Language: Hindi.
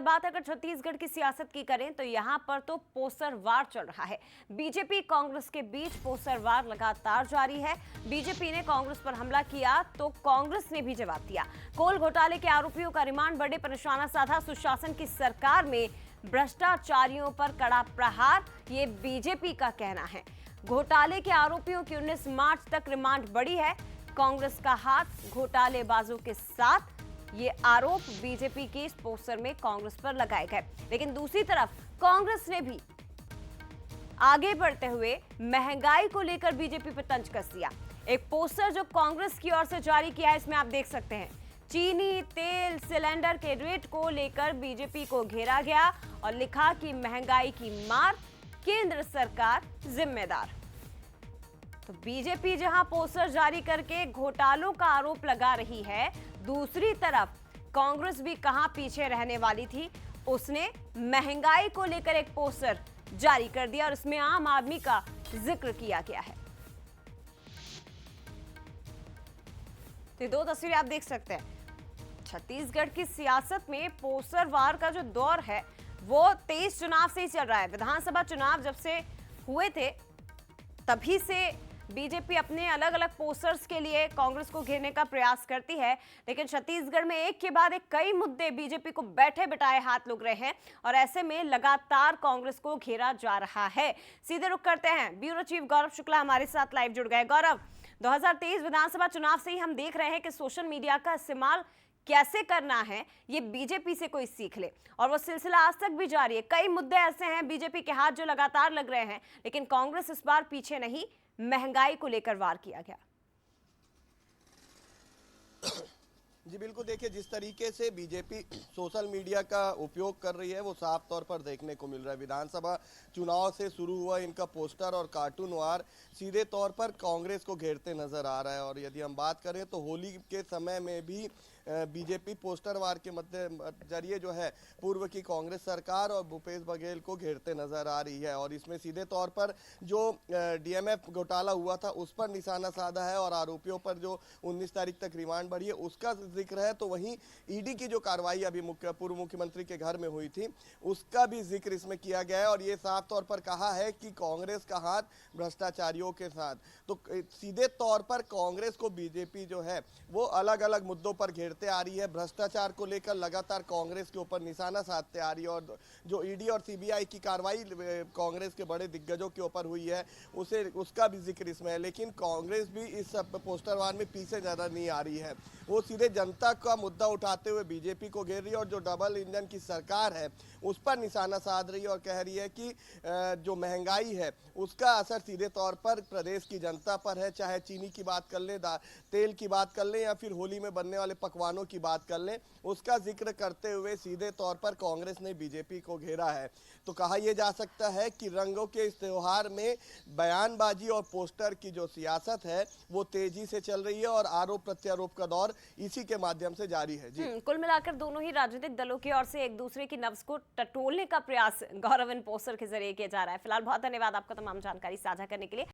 अगर बात छत्तीसगढ़ की सियासत की करें तो यहां पर तो पोस्टर वार चल रहा है। बीजेपी कांग्रेस के बीच पोस्टर वार लगातार जारी है। बीजेपी ने कांग्रेस पर हमला किया तो कांग्रेस ने भी जवाब दिया। कोल घोटाले के आरोपियों का रिमांड बढ़ने पर निशाना साधा। सुशासन की सरकार में भ्रष्टाचारियों पर कड़ा प्रहार, ये बीजेपी का कहना है। घोटाले के आरोपियों की 19 मार्च तक रिमांड बढ़ी है। कांग्रेस का हाथ घोटालेबाजों के साथ, ये आरोप बीजेपी के इस पोस्टर में कांग्रेस पर लगाए गए। लेकिन दूसरी तरफ कांग्रेस ने भी आगे बढ़ते हुए महंगाई को लेकर बीजेपी पर तंज कस दिया। एक पोस्टर जो कांग्रेस की ओर से जारी किया है, इसमें आप देख सकते हैं चीनी तेल सिलेंडर के रेट को लेकर बीजेपी को घेरा गया और लिखा कि महंगाई की मार केंद्र सरकार जिम्मेदार। तो बीजेपी जहां पोस्टर जारी करके घोटालों का आरोप लगा रही है, दूसरी तरफ कांग्रेस भी कहां पीछे रहने वाली थी। उसने महंगाई को लेकर एक पोस्टर जारी कर दिया और इसमें आम आदमी का जिक्र किया गया है। तो दो तस्वीरें आप देख सकते हैं। छत्तीसगढ़ की सियासत में पोस्टर वार का जो दौर है वो 23 चुनाव से ही चल रहा है। विधानसभा चुनाव जब से हुए थे तभी से बीजेपी अपने अलग अलग पोस्टर्स के लिए कांग्रेस को घेरने का प्रयास करती है। लेकिन छत्तीसगढ़ में एक के बाद एक कई मुद्दे बीजेपी को बैठे बिठाए हाथ लग रहे हैं और ऐसे में लगातार कांग्रेस को घेरा जा रहा है। सीधे रुख करते हैं, ब्यूरो चीफ गौरव शुक्ला हमारे साथ लाइव जुड़ गए। गौरव, 2023 विधानसभा चुनाव से ही हम देख रहे हैं कि सोशल मीडिया का इस्तेमाल कैसे करना है ये बीजेपी से कोई सीख ले, और वो सिलसिला आज तक भी जारी है। कई मुद्दे ऐसे हैं बीजेपी के हाथ जो लगातार लग रहे हैं, लेकिन कांग्रेस इस बार पीछे नहीं। महंगाई को लेकर वार किया गया। जी बिल्कुल, देखिए जिस तरीके से बीजेपी सोशल मीडिया का उपयोग कर रही है वो साफ तौर पर देखने को मिल रहा है। विधानसभा चुनाव से शुरू हुआ इनका पोस्टर और कार्टून वार सीधे तौर पर कांग्रेस को घेरते नजर आ रहा है। और यदि हम बात करें तो होली के समय में भी बीजेपी पोस्टर वार के जरिए जो है पूर्व की कांग्रेस सरकार और भूपेश बघेल को घेरते नजर आ रही है। और इसमें सीधे तौर पर जो डीएमएफ घोटाला हुआ था उस पर निशाना साधा है और आरोपियों पर जो 19 तारीख तक रिमांड बढ़ी है उसका जिक्र है। तो वहीं ईडी की जो कार्रवाई अभी पूर्व मुख्यमंत्री के घर में हुई थी उसका भी जिक्र इसमें किया गया है। और ये साफ तौर पर कहा है कि कांग्रेस का हाथ भ्रष्टाचारियों के साथ। तो सीधे तौर पर कांग्रेस को बीजेपी जो है वो अलग अलग मुद्दों पर घेरते आ रही है। भ्रष्टाचार को लेकर लगातार कांग्रेस के ऊपर निशाना साधते आ रही है। और जो ईडी और सीबीआई की कार्रवाई कांग्रेस के बड़े दिग्गजों के ऊपर हुई है उसका भी जिक्र इसमें है। लेकिन कांग्रेस भी इस पोस्टर वार में पीछे ज्यादा नहीं आ रही है। वो सीधे जनता का मुद्दा उठाते हुए बीजेपी को घेर रही है और जो डबल इंजन की सरकार है उस पर निशाना साध रही है और कह रही है कि जो महंगाई है उसका असर सीधे तौर पर प्रदेश की जनता पर है। चाहे चीनी की बात कर लें, तेल की बात कर लें या फिर होली में बनने वाले पकवानों की बात कर लें, उसका जिक्र करते हुए सीधे तौर पर कांग्रेस ने बीजेपी को घेरा है। तो कहा यह जा सकता है कि रंगों के इस त्योहार में बयानबाजी और पोस्टर की जो सियासत है वो तेजी से चल रही है और आरोप प्रत्यारोप का दौर इसी के माध्यम से जारी है। जी कुल मिलाकर दोनों ही राजनीतिक दलों की ओर से एक दूसरे की नब्ज को टटोलने का प्रयास गौरव इन पोस्टर के जरिए किया जा रहा है। फिलहाल बहुत धन्यवाद आपका तमाम जानकारी साझा करने के लिए।